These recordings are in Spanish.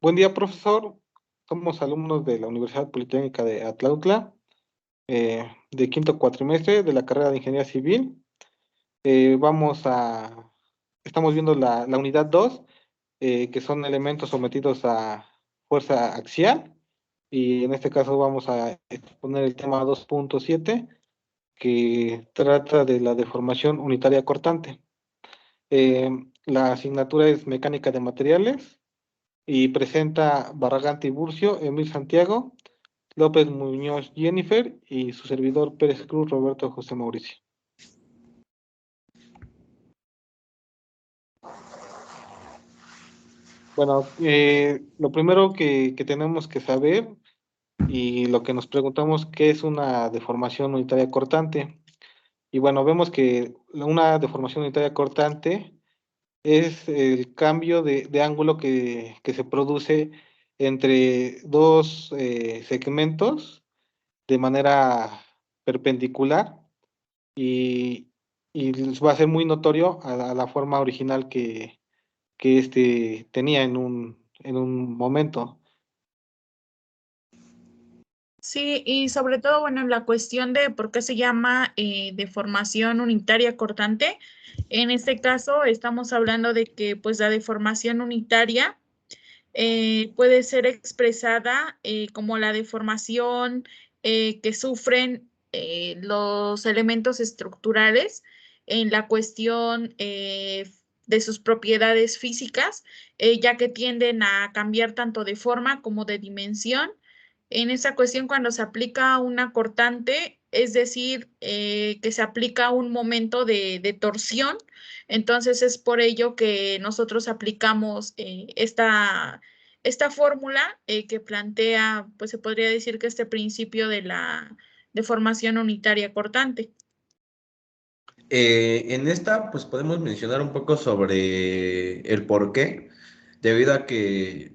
Buen día, profesor. Somos alumnos de la Universidad Politécnica de Atlautla, de quinto cuatrimestre de la carrera de Ingeniería Civil. Eh, vamos a, Estamos viendo la unidad 2, que son elementos sometidos a fuerza axial. Y en este caso vamos a exponer el tema 2.7, que trata de la deformación unitaria cortante. Eh, la asignatura es mecánica de materiales y presenta Barragán Tiburcio, Emil Santiago, López Muñoz Jennifer y su servidor Pérez Cruz Roberto José Mauricio. Bueno, lo primero que tenemos que saber y lo que nos preguntamos, ¿qué es una deformación unitaria cortante? Y bueno, vemos que una deformación unitaria cortante es el cambio de ángulo que se produce entre dos segmentos de manera perpendicular y, y les va a ser muy notorio a la forma original que este tenía en un momento. Sí, y sobre todo, bueno, la cuestión de por qué se llama deformación unitaria cortante. En este caso, estamos hablando de que pues la deformación unitaria puede ser expresada como la deformación que sufren los elementos estructurales en la cuestión de sus propiedades físicas, ya que tienden a cambiar tanto de forma como de dimensión. En esa cuestión, cuando se aplica una cortante, es decir, que se aplica un momento de torsión, entonces es por ello que nosotros aplicamos esta fórmula que plantea, pues se podría decir que este principio de la deformación unitaria cortante. En esta, pues podemos mencionar un poco sobre el por qué, debido a que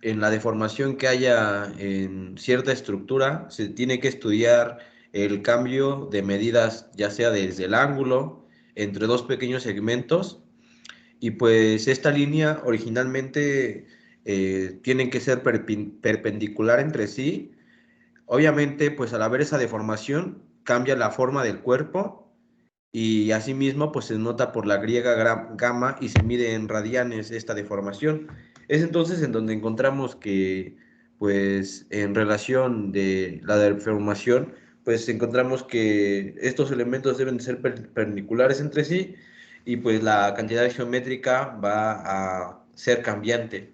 en la deformación que haya en cierta estructura, se tiene que estudiar el cambio de medidas, ya sea desde el ángulo, entre dos pequeños segmentos, y pues esta línea originalmente tienen que ser perpendicular entre sí. Obviamente, pues al haber esa deformación, cambia la forma del cuerpo y asimismo pues se nota por la griega gamma y se mide en radianes esta deformación. Es entonces en donde encontramos que pues en relación de la deformación pues encontramos que estos elementos deben de ser perpendiculares entre sí y pues la cantidad geométrica va a ser cambiante.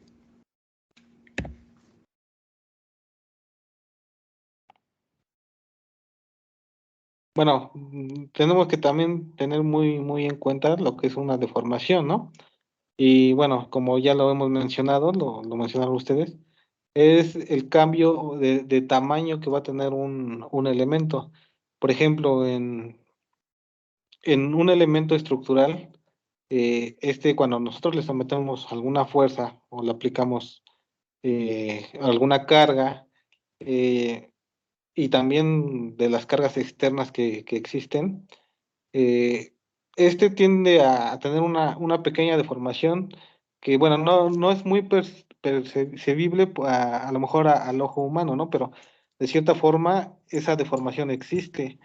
Bueno, tenemos que también tener muy en cuenta lo que es una deformación, ¿no? Y bueno, como ya lo hemos mencionado, lo mencionaron ustedes, es el cambio de tamaño que va a tener un elemento. Por ejemplo, en un elemento estructural, cuando nosotros le sometemos alguna fuerza o le aplicamos alguna carga, eh, y también de las cargas externas que existen, eh, este tiende a tener una pequeña deformación que, bueno, no es muy percibible a lo mejor al ojo humano, ¿no? Pero de cierta forma esa deformación existe.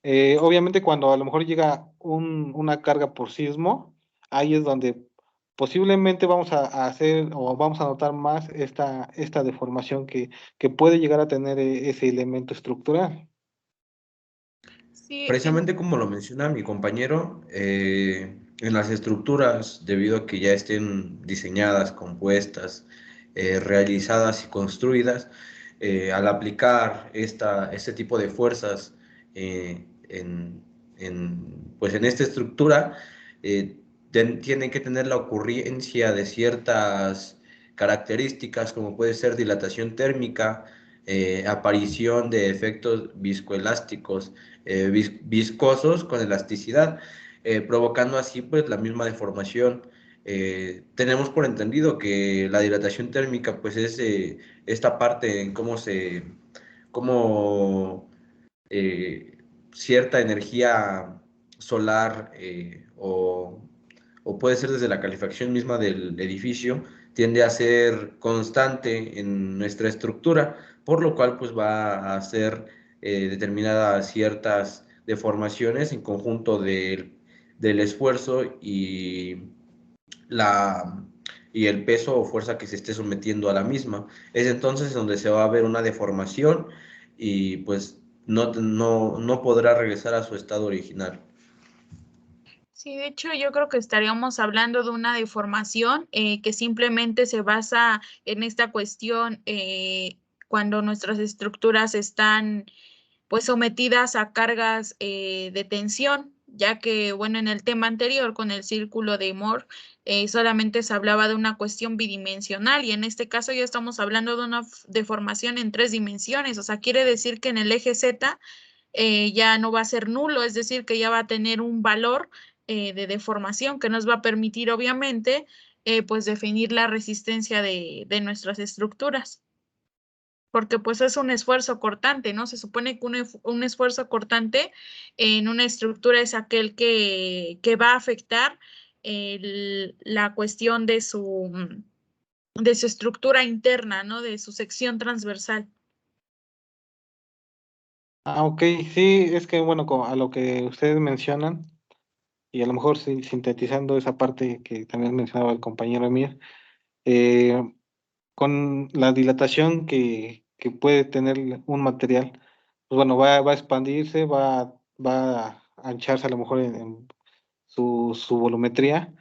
Obviamente cuando a lo mejor llega una carga por sismo, ahí es donde posiblemente vamos a hacer o vamos a notar más esta deformación que puede llegar a tener ese elemento estructural. Sí, Precisamente como lo menciona mi compañero, en las estructuras, debido a que ya estén diseñadas, compuestas, realizadas y construidas, al aplicar este tipo de fuerzas pues en esta estructura, tienen que tener la ocurrencia de ciertas características, como puede ser dilatación térmica, aparición de efectos viscoelásticos, viscosos con elasticidad, provocando así pues la misma deformación. Tenemos por entendido que la dilatación térmica pues es esta parte en cómo cierta energía solar o puede ser desde la calefacción misma del edificio, tiende a ser constante en nuestra estructura, por lo cual pues va a hacer determinadas ciertas deformaciones en conjunto del esfuerzo la, y el peso o fuerza que se esté sometiendo a la misma. Es entonces donde se va a ver una deformación y pues no podrá regresar a su estado original. Sí, de hecho yo creo que estaríamos hablando de una deformación que simplemente se basa en esta cuestión cuando nuestras estructuras están pues sometidas a cargas de tensión, ya que, bueno, en el tema anterior con el círculo de Moore solamente se hablaba de una cuestión bidimensional y en este caso ya estamos hablando de una deformación en 3 dimensiones, o sea, quiere decir que en el eje Z ya no va a ser nulo, es decir, que ya va a tener un valor de deformación que nos va a permitir, obviamente, pues definir la resistencia de nuestras estructuras. Porque pues es un esfuerzo cortante, ¿no? Se supone que un esfuerzo cortante en una estructura es aquel que va a afectar la cuestión de su estructura interna, ¿no? De su sección transversal. Ok, sí, es que bueno, a lo que ustedes mencionan, y a lo mejor sí, sintetizando esa parte que también mencionaba el compañero Emir, eh, con la dilatación que puede tener un material, pues bueno, va a expandirse, va a ancharse a lo mejor en su volumetría,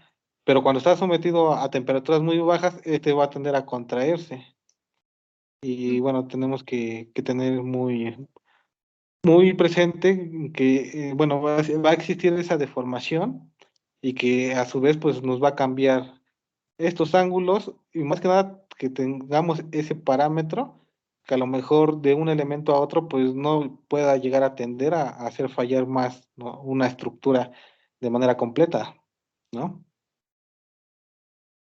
pero cuando está sometido a temperaturas muy bajas, este va a tender a contraerse. Y bueno, tenemos que tener muy presente que, bueno, va a existir esa deformación y que a su vez pues nos va a cambiar estos ángulos y más que nada que tengamos ese parámetro que a lo mejor de un elemento a otro pues no pueda llegar a tender a hacer fallar más, ¿no? Una estructura de manera completa, ¿no?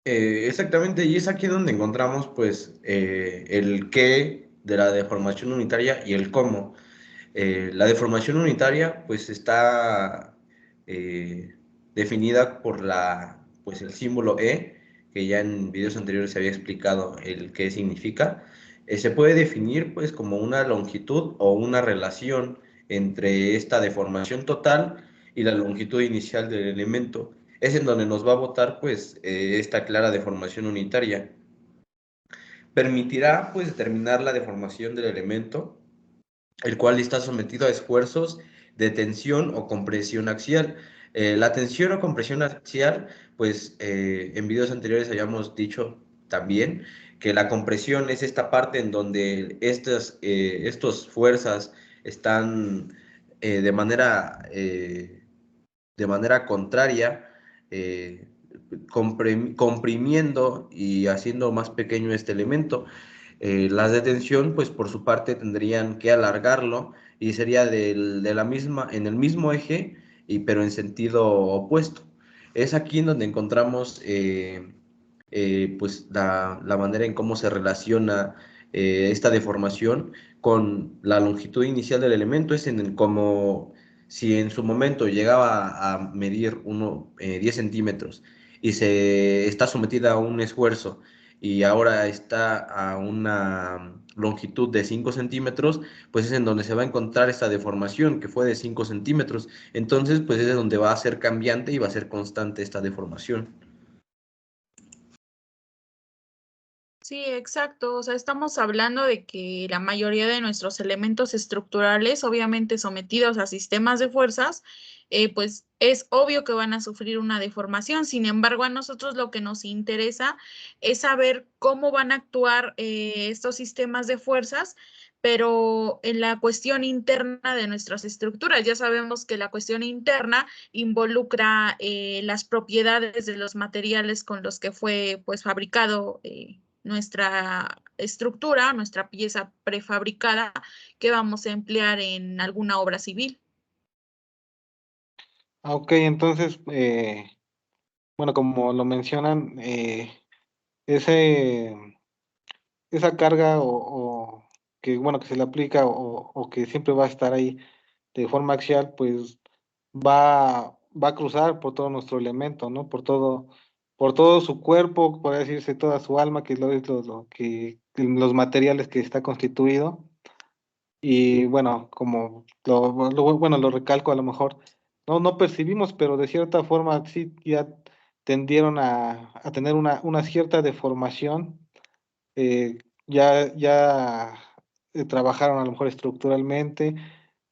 Exactamente, y es aquí donde encontramos pues el qué de la deformación unitaria y el cómo. La deformación unitaria pues está eh, definida por pues, el símbolo E, que ya en videos anteriores se había explicado el qué significa. Se puede definir pues como una longitud o una relación entre esta deformación total y la longitud inicial del elemento. Es en donde nos va a botar pues esta clara deformación unitaria. Permitirá pues determinar la deformación del elemento, el cual está sometido a esfuerzos de tensión o compresión axial. La tensión o compresión axial, pues en videos anteriores habíamos dicho también que la compresión es esta parte en donde estas fuerzas están eh, de manera, eh, de manera contraria, eh, comprimiendo y haciendo más pequeño este elemento. Las de tensión, pues por su parte tendrían que alargarlo y sería en el mismo eje, pero en sentido opuesto. Es aquí en donde encontramos pues la manera en cómo se relaciona esta deformación con la longitud inicial del elemento, es en el como si en su momento llegaba a medir 10 centímetros y se está sometida a un esfuerzo y ahora está a una longitud de 5 centímetros, pues es en donde se va a encontrar esta deformación que fue de 5 centímetros. Entonces, pues es donde va a ser cambiante y va a ser constante esta deformación. Sí, exacto. O sea, estamos hablando de que la mayoría de nuestros elementos estructurales, obviamente sometidos a sistemas de fuerzas, pues es obvio que van a sufrir una deformación. Sin embargo, a nosotros lo que nos interesa es saber cómo van a actuar estos sistemas de fuerzas, pero en la cuestión interna de nuestras estructuras. Ya sabemos que la cuestión interna involucra las propiedades de los materiales con los que fue pues fabricado nuestra estructura, nuestra pieza prefabricada que vamos a emplear en alguna obra civil. Ok, entonces, bueno, como lo mencionan, ese, esa carga o que, bueno, que se le aplica o que siempre va a estar ahí de forma axial, pues va a cruzar por todo nuestro elemento, ¿no? Por todo por todo su cuerpo, por decirse toda su alma, que es lo que los materiales que está constituido. Y bueno, como bueno, lo recalco, a lo mejor no percibimos, pero de cierta forma sí ya tendieron a tener una cierta deformación. Ya trabajaron a lo mejor estructuralmente,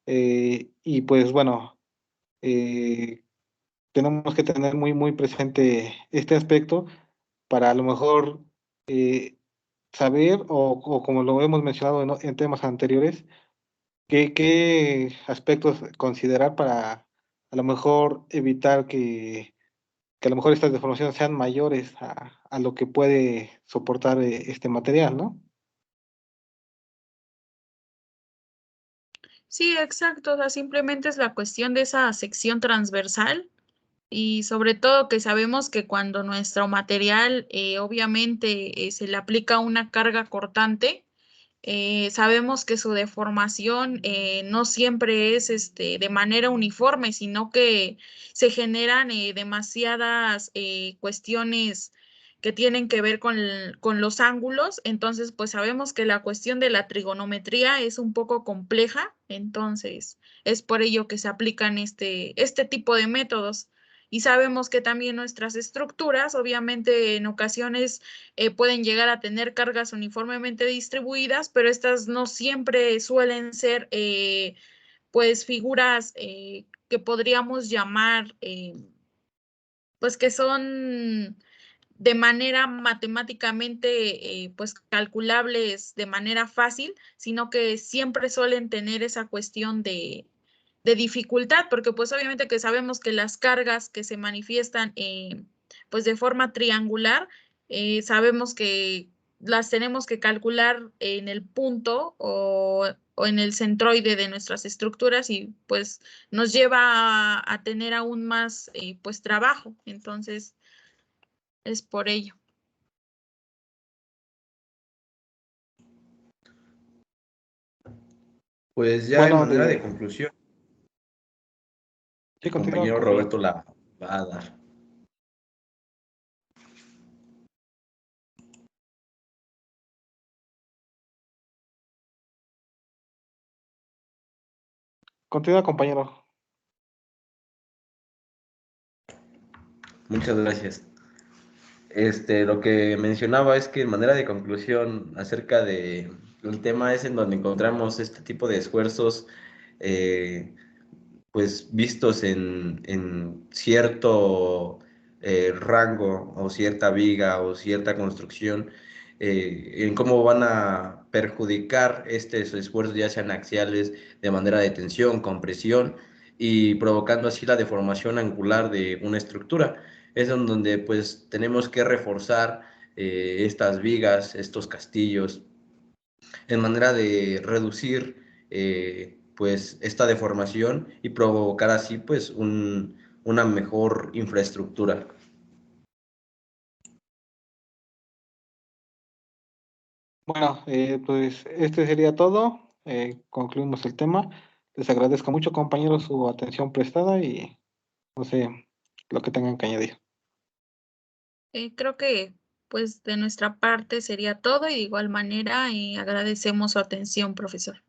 y pues bueno, eh, tenemos que tener muy presente este aspecto para a lo mejor saber, o como lo hemos mencionado en temas anteriores, qué aspectos considerar para a lo mejor evitar que a lo mejor estas deformaciones sean mayores a lo que puede soportar este material, ¿no? Sí, exacto. O sea, simplemente es la cuestión de esa sección transversal y sobre todo que sabemos que cuando nuestro material obviamente se le aplica una carga cortante, sabemos que su deformación no siempre es de manera uniforme, sino que se generan demasiadas cuestiones que tienen que ver con los ángulos. Entonces, pues sabemos que la cuestión de la trigonometría es un poco compleja, entonces es por ello que se aplican este tipo de métodos. Y sabemos que también nuestras estructuras, obviamente en ocasiones pueden llegar a tener cargas uniformemente distribuidas, pero estas no siempre suelen ser pues figuras que podríamos llamar pues que son de manera matemáticamente pues calculables de manera fácil, sino que siempre suelen tener esa cuestión de dificultad, porque pues obviamente que sabemos que las cargas que se manifiestan pues de forma triangular, sabemos que las tenemos que calcular en el punto o en el centroide de nuestras estructuras y pues nos lleva a tener aún más pues trabajo. Entonces, es por ello. Pues ya en Bueno, manera de conclusión, sí, el continúa, compañero compañero. Roberto la va a dar. Continúa, compañero. Muchas gracias. Lo que mencionaba es que en manera de conclusión acerca de el tema es en donde encontramos este tipo de esfuerzos eh, pues vistos en cierto rango o cierta viga o cierta construcción, en cómo van a perjudicar estos esfuerzos, ya sean axiales, de manera de tensión, compresión, y provocando así la deformación angular de una estructura. Es en donde pues tenemos que reforzar estas vigas, estos castillos, en manera de reducir pues esta deformación y provocar así pues una mejor infraestructura. Bueno, pues este sería todo. Concluimos el tema. Les agradezco mucho, compañeros, su atención prestada y no sé lo que tengan que añadir. Creo que pues de nuestra parte sería todo y de igual manera agradecemos su atención, profesor.